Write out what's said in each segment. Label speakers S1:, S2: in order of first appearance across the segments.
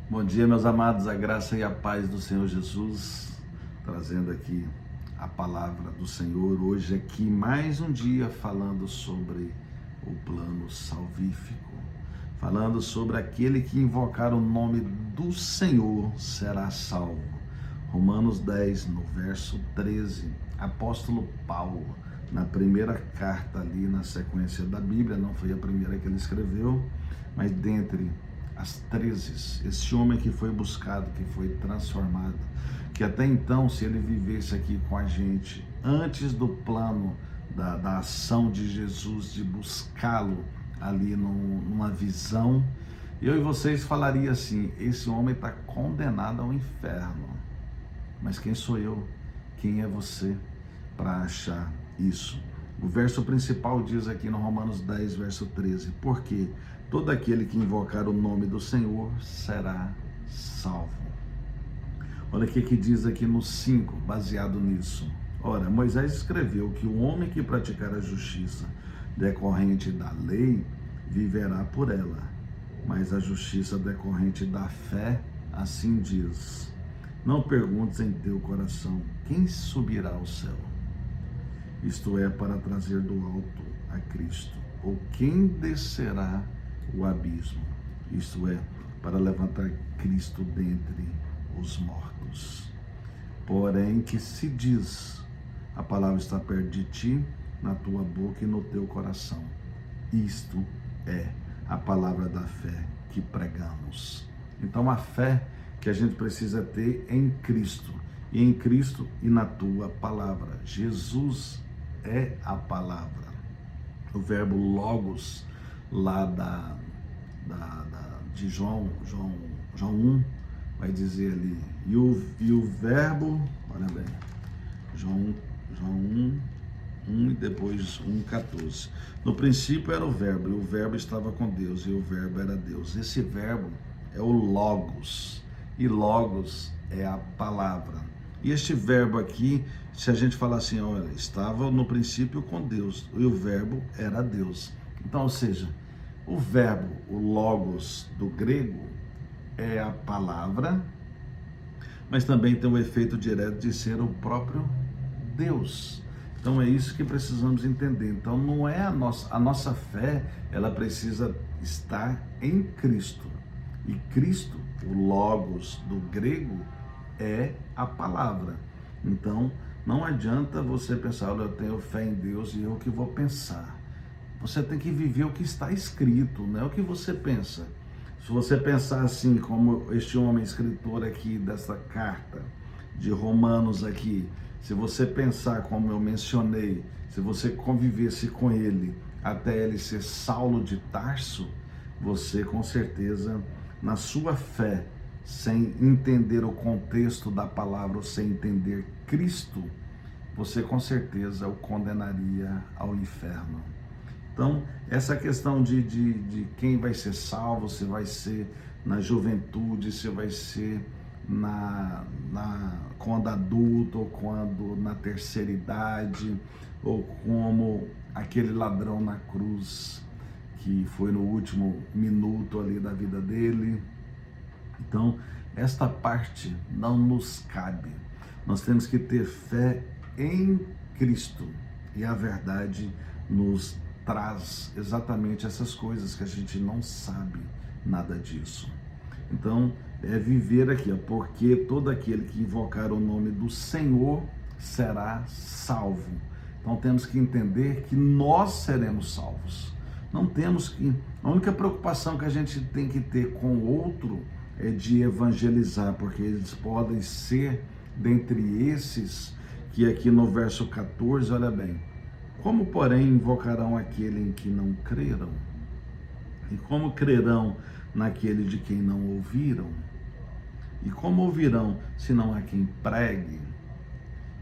S1: Bom dia, meus amados, a graça e a paz do Senhor Jesus, trazendo aqui a palavra do Senhor, hoje aqui mais um dia falando sobre o plano salvífico, falando sobre aquele que invocar o nome do Senhor será salvo. Romanos 10, no verso 13, apóstolo Paulo, na primeira carta ali na sequência da Bíblia, não foi a primeira que ele escreveu, mas dentre as 13, esse homem que foi buscado, que foi transformado, que até então, se ele vivesse aqui com a gente, antes do plano da ação de Jesus, de buscá-lo ali numa visão, eu e vocês falaria assim: esse homem está condenado ao inferno. Mas quem sou eu? Quem é você para achar isso? O verso principal diz aqui no Romanos 10, verso 13, porque todo aquele que invocar o nome do Senhor será salvo. Olha o que diz aqui no 5, baseado nisso. Ora, Moisés escreveu que o homem que praticar a justiça decorrente da lei viverá por ela, mas a justiça decorrente da fé, assim diz: não perguntes em teu coração quem subirá ao céu, isto é, para trazer do alto a Cristo, ou quem descerá o abismo, isto é, para levantar Cristo dentre os mortos. Porém, que se diz: a palavra está perto de ti, na tua boca e no teu coração. Isto é a palavra da fé que pregamos. Então, a fé que a gente precisa ter em Cristo, e em Cristo e na tua palavra. Jesus é a palavra. O verbo logos, lá de João 1, vai dizer ali, e o verbo, olha bem, João 1 e depois 1,14. No princípio era o verbo, e o verbo estava com Deus, e o verbo era Deus. Esse verbo é o logos, e logos é a palavra. E este verbo aqui, se a gente falar assim, olha, estava no princípio com Deus, e o verbo era Deus. Então, ou seja, o verbo, o logos do grego, é a palavra, mas também tem o efeito direto de ser o próprio Deus. Então é isso que precisamos entender. Então não é a nossa fé, ela precisa estar em Cristo. E Cristo, o logos do grego, é a palavra. Então não adianta você pensar, olha, eu tenho fé em Deus e eu que vou pensar. Você tem que viver o que está escrito, não é o que você pensa. Se você pensar assim, como este homem escritor aqui dessa carta de Romanos aqui, se você pensar como eu mencionei, se você convivesse com ele até ele ser Saulo de Tarso, você com certeza, na sua fé, sem entender o contexto da palavra, ou sem entender Cristo, você com certeza o condenaria ao inferno. Então, essa questão de quem vai ser salvo, se vai ser na juventude, se vai ser quando adulto, ou quando na terceira idade, ou como aquele ladrão na cruz, que foi no último minuto ali da vida dele. Então, esta parte não nos cabe. Nós temos que ter fé em Cristo, e a verdade nos traz exatamente essas coisas que a gente não sabe nada disso. Então, é viver aqui, porque todo aquele que invocar o nome do Senhor será salvo. Então, temos que entender que nós seremos salvos. Não temos que... A única preocupação que a gente tem que ter com o outro é de evangelizar, porque eles podem ser dentre esses que aqui no verso 14, olha bem, como, porém, invocarão aquele em que não creram? E como crerão naquele de quem não ouviram? E como ouvirão se não há quem pregue?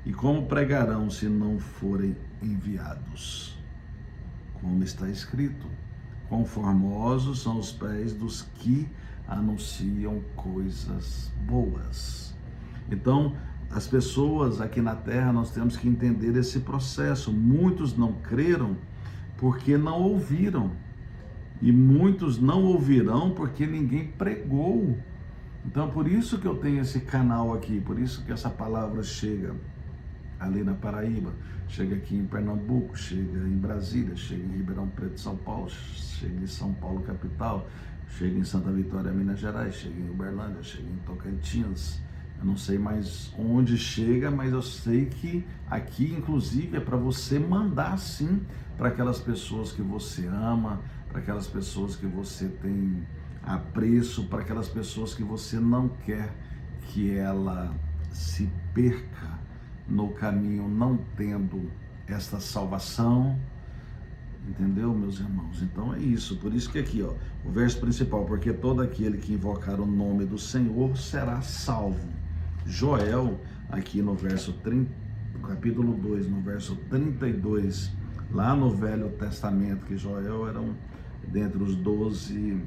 S1: E como pregarão se não forem enviados? Como está escrito: quão formosos são os pés dos que anunciam coisas boas. Então, as pessoas aqui na terra, nós temos que entender esse processo. Muitos não creram porque não ouviram, e muitos não ouvirão porque ninguém pregou. Então, por isso que eu tenho esse canal aqui, por isso que essa palavra chega ali na Paraíba, chega aqui em Pernambuco, chega em Brasília, chega em Ribeirão Preto, São Paulo, chega em São Paulo, capital, chega em Santa Vitória, Minas Gerais, chega em Uberlândia, chega em Tocantins. Eu não sei mais onde chega, mas eu sei que aqui, inclusive, é para você mandar sim para aquelas pessoas que você ama, para aquelas pessoas que você tem apreço, para aquelas pessoas que você não quer que ela se perca no caminho, não tendo esta salvação. Entendeu, meus irmãos? Então é isso, por isso que aqui, ó, o verso principal, porque todo aquele que invocar o nome do Senhor será salvo. Joel, aqui no verso 30, capítulo 2, no verso 32, lá no Velho Testamento, que Joel era dentre os 12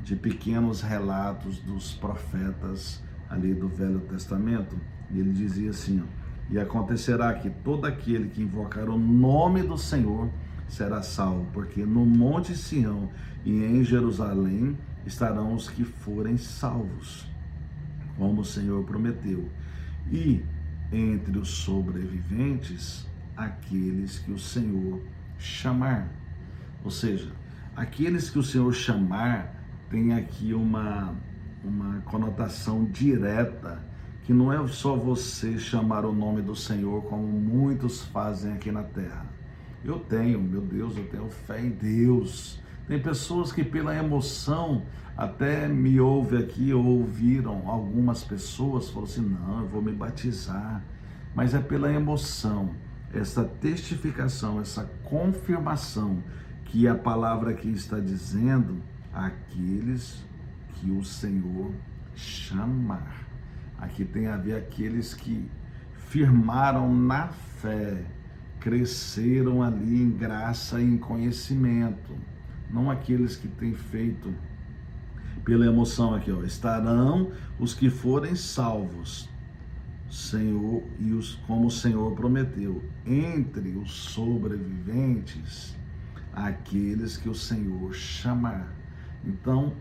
S1: de pequenos relatos dos profetas ali do Velho Testamento, e ele dizia assim, ó, e acontecerá que todo aquele que invocar o nome do Senhor será salvo, porque no Monte Sião e em Jerusalém estarão os que forem salvos, como o Senhor prometeu. E entre os sobreviventes, aqueles que o Senhor chamar. Ou seja, aqueles que o Senhor chamar tem aqui uma conotação direta, que não é só você chamar o nome do Senhor como muitos fazem aqui na terra. Eu tenho, meu Deus, eu tenho fé em Deus. Tem pessoas que pela emoção até me ouvem aqui, ou ouviram algumas pessoas, falam assim, não, eu vou me batizar. Mas é pela emoção, essa testificação, essa confirmação que a palavra aqui está dizendo, aqueles que o Senhor chamar. Aqui tem a ver aqueles que firmaram na fé, cresceram ali em graça e em conhecimento, não aqueles que têm feito pela emoção aqui, ó, estarão os que forem salvos, Senhor, e como o Senhor prometeu, entre os sobreviventes, aqueles que o Senhor chamar. Então,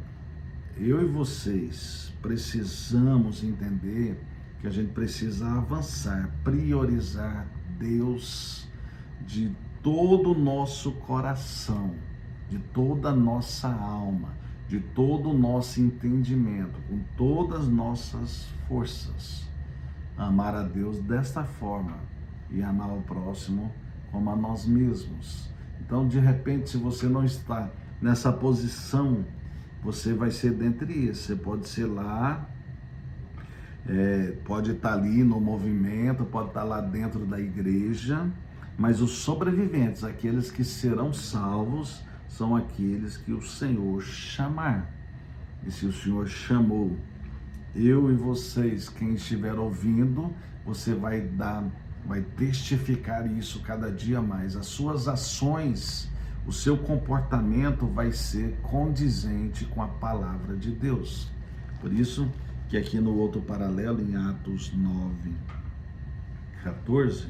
S1: eu e vocês precisamos entender que a gente precisa avançar, priorizar Deus de todo o nosso coração, de toda a nossa alma, de todo o nosso entendimento, com todas as nossas forças. Amar a Deus desta forma e amar o próximo como a nós mesmos. Então, de repente, se você não está nessa posição, você vai ser dentre esses. Você pode ser lá, pode estar ali no movimento, pode estar lá dentro da igreja, mas os sobreviventes, aqueles que serão salvos, são aqueles que o Senhor chamar. E se o Senhor chamou eu e vocês, quem estiver ouvindo, você vai testificar isso cada dia mais. As suas ações, o seu comportamento vai ser condizente com a palavra de Deus. Por isso que aqui no outro paralelo, em Atos 9:14,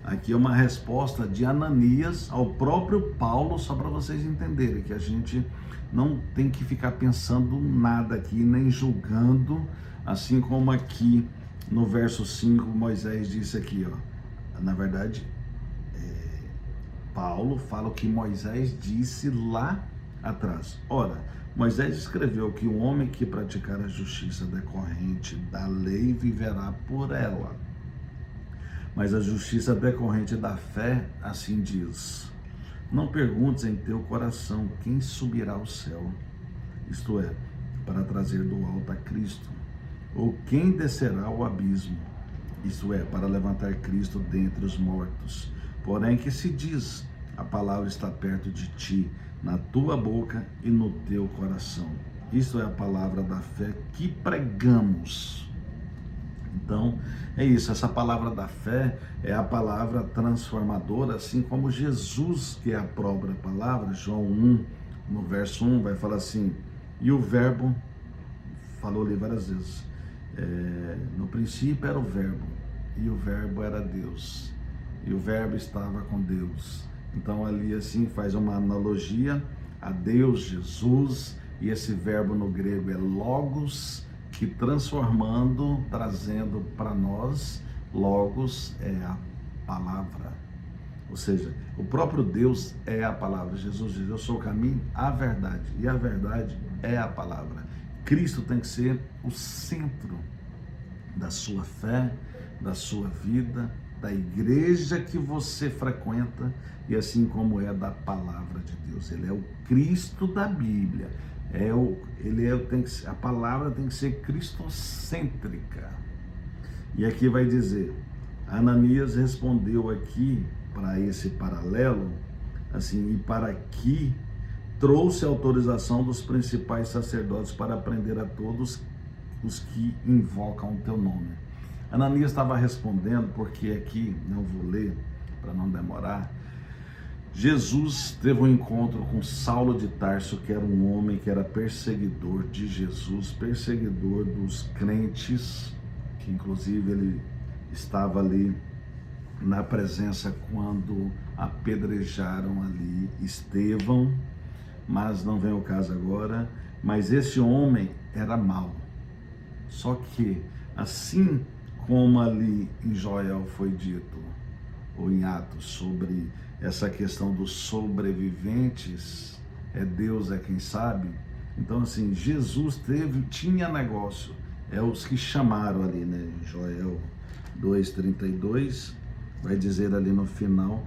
S1: aqui é uma resposta de Ananias ao próprio Paulo, só para vocês entenderem que a gente não tem que ficar pensando nada aqui, nem julgando, assim como aqui no verso 5, Moisés disse aqui, ó, na verdade, Paulo fala o que Moisés disse lá atrás. Ora, Moisés escreveu que o homem que praticar a justiça decorrente da lei viverá por ela. Mas a justiça decorrente da fé, assim diz, não perguntes em teu coração quem subirá ao céu, isto é, para trazer do alto a Cristo, ou quem descerá ao abismo, isto é, para levantar Cristo dentre os mortos. Porém que se diz, a palavra está perto de ti, na tua boca e no teu coração. Isto é a palavra da fé que pregamos. Então, é isso, essa palavra da fé é a palavra transformadora, assim como Jesus, que é a própria palavra. João 1, no verso 1, vai falar assim, e o verbo, falou ali várias vezes, no princípio era o verbo, e o verbo era Deus, e o verbo estava com Deus. Então ali assim faz uma analogia a Deus, Jesus, e esse verbo no grego é logos, que transformando, trazendo para nós, logos é a palavra. Ou seja, o próprio Deus é a palavra. Jesus diz, eu sou o caminho, a verdade, e a verdade é a palavra. Cristo tem que ser o centro da sua fé, da sua vida, da igreja que você frequenta, e assim como é da palavra de Deus. Ele é o Cristo da Bíblia. A palavra tem que ser cristocêntrica. E aqui vai dizer, Ananias respondeu aqui para esse paralelo, assim, e para que trouxe autorização dos principais sacerdotes para prender a todos os que invocam o teu nome. Ananias estava respondendo, porque aqui, não vou ler para não demorar, Jesus teve um encontro com Saulo de Tarso, que era um homem que era perseguidor de Jesus, perseguidor dos crentes, que inclusive ele estava ali na presença quando apedrejaram ali Estevão, mas não vem o caso agora. Mas esse homem era mau. Só que, assim como ali em Joel foi dito, ou em Atos, sobre essa questão dos sobreviventes, Deus é quem sabe. Então, assim, Jesus tinha negócio, os que chamaram ali, né? Joel 2,32, vai dizer ali no final,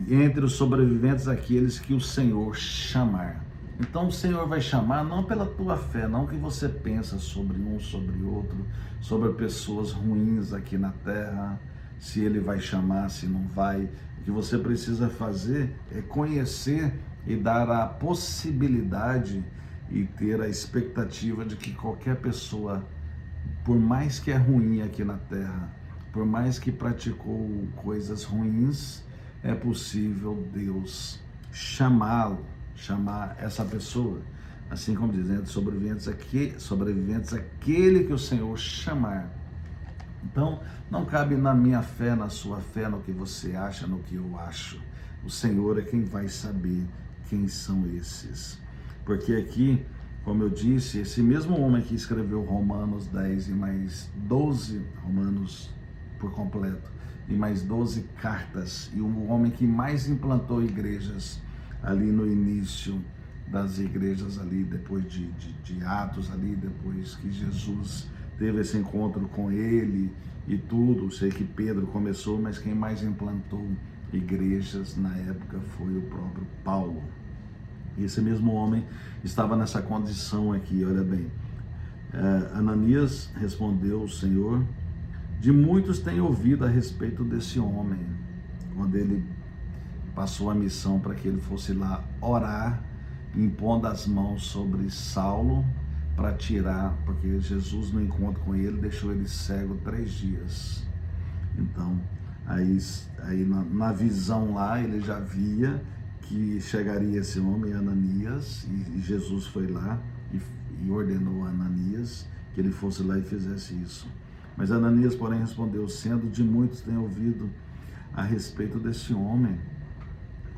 S1: entre os sobreviventes, aqueles que o Senhor chamar. Então o Senhor vai chamar não pela tua fé, não que você pensa sobre um, sobre outro, sobre pessoas ruins aqui na terra, se ele vai chamar, se não vai. O que você precisa fazer é conhecer e dar a possibilidade e ter a expectativa de que qualquer pessoa, por mais que é ruim aqui na terra, por mais que praticou coisas ruins, é possível Deus chamar essa pessoa, assim como dizendo, sobreviventes aquele que o Senhor chamar. Então, não cabe na minha fé, na sua fé, no que você acha, no que eu acho. O Senhor é quem vai saber quem são esses. Porque aqui, como eu disse, esse mesmo homem que escreveu Romanos 10 e mais 12, Romanos por completo, e mais 12 cartas, e o homem que mais implantou igrejas ali no início das igrejas ali, depois de Atos ali, depois que Jesus teve esse encontro com ele e tudo. Sei que Pedro começou, mas quem mais implantou igrejas na época foi o próprio Paulo. E esse mesmo homem estava nessa condição aqui, olha bem. Ananias respondeu o Senhor, de muitos tem ouvido a respeito desse homem, quando ele passou a missão para que ele fosse lá orar, impondo as mãos sobre Saulo para tirar, porque Jesus no encontro com ele deixou ele cego 3 dias. Então, aí na visão lá ele já via que chegaria esse homem, Ananias, e Jesus foi lá e ordenou a Ananias que ele fosse lá e fizesse isso. Mas Ananias, porém, respondeu, sendo de muitos tem ouvido a respeito desse homem,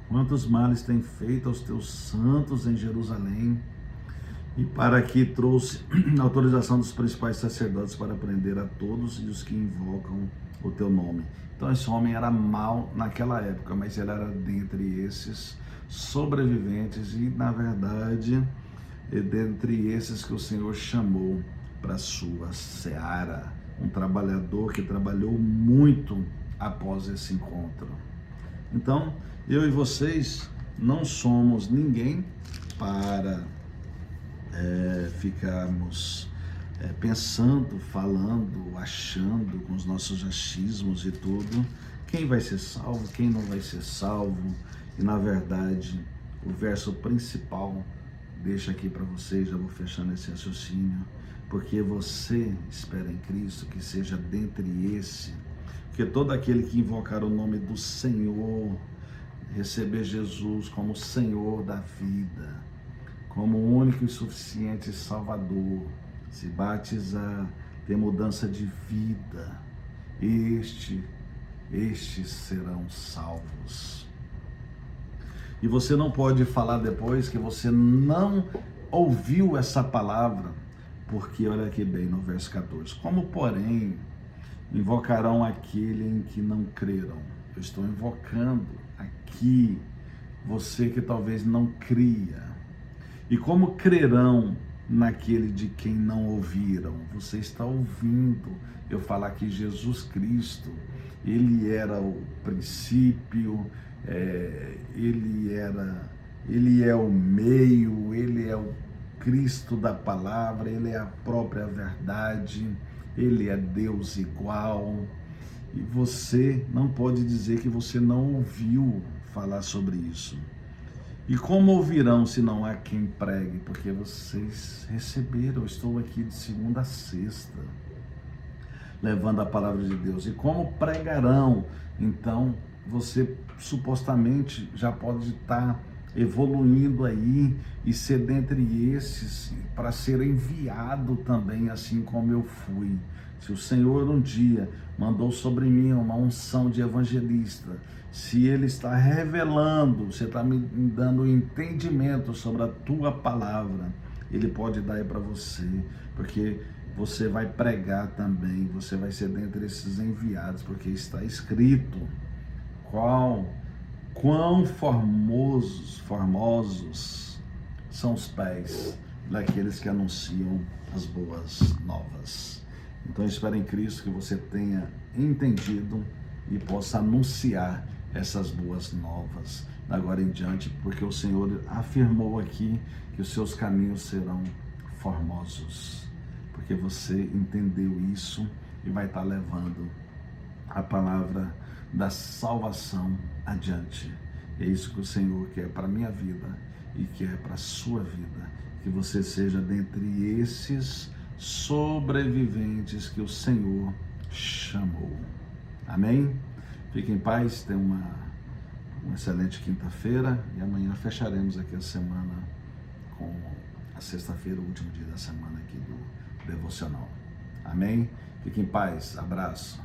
S1: quantos males tem feito aos teus santos em Jerusalém, e para que trouxe a autorização dos principais sacerdotes para prender a todos e os que invocam o teu nome. Então esse homem era mau naquela época, mas ele era dentre esses sobreviventes e, na verdade, dentre esses que o Senhor chamou para a sua seara, um trabalhador que trabalhou muito após esse encontro. Então, eu e vocês não somos ninguém para ficarmos pensando, falando, achando com os nossos achismos e tudo, quem vai ser salvo, quem não vai ser salvo. E na verdade, o verso principal, deixa aqui para vocês, já vou fechando esse raciocínio, porque você espera em Cristo que seja dentre esse, que todo aquele que invocar o nome do Senhor, receber Jesus como Senhor da vida, como o único e suficiente Salvador, se batizar, ter mudança de vida, estes serão salvos. E você não pode falar depois que você não ouviu essa palavra, porque olha aqui bem no verso 14, como porém invocarão aquele em que não creram? Eu estou invocando aqui você que talvez não cria. E como crerão naquele de quem não ouviram? Você está ouvindo eu falar que Jesus Cristo, ele era o princípio, ele é o meio, ele é o Cristo da palavra, ele é a própria verdade, ele é Deus igual. E você não pode dizer que você não ouviu falar sobre isso. E como ouvirão se não há quem pregue? Porque vocês receberam, eu estou aqui de segunda a sexta, levando a palavra de Deus. E como pregarão? Então, você supostamente já pode estar evoluindo aí e ser dentre esses para ser enviado também, assim como eu fui. Se o Senhor um dia mandou sobre mim uma unção de evangelista, se Ele está revelando, você está me dando entendimento sobre a tua palavra, Ele pode dar aí para você, porque você vai pregar também, você vai ser dentre esses enviados, porque está escrito quão formosos são os pés daqueles que anunciam as boas novas. Então eu espero em Cristo que você tenha entendido e possa anunciar essas boas novas da agora em diante, porque o Senhor afirmou aqui que os seus caminhos serão formosos, porque você entendeu isso e vai estar levando a palavra da salvação adiante. É isso que o Senhor quer para a minha vida e quer para a sua vida, que você seja dentre esses sobreviventes que o Senhor chamou. Amém? Fique em paz, tenha uma excelente quinta-feira e amanhã fecharemos aqui a semana com a sexta-feira, o último dia da semana aqui do devocional. Amém? Fique em paz, abraço.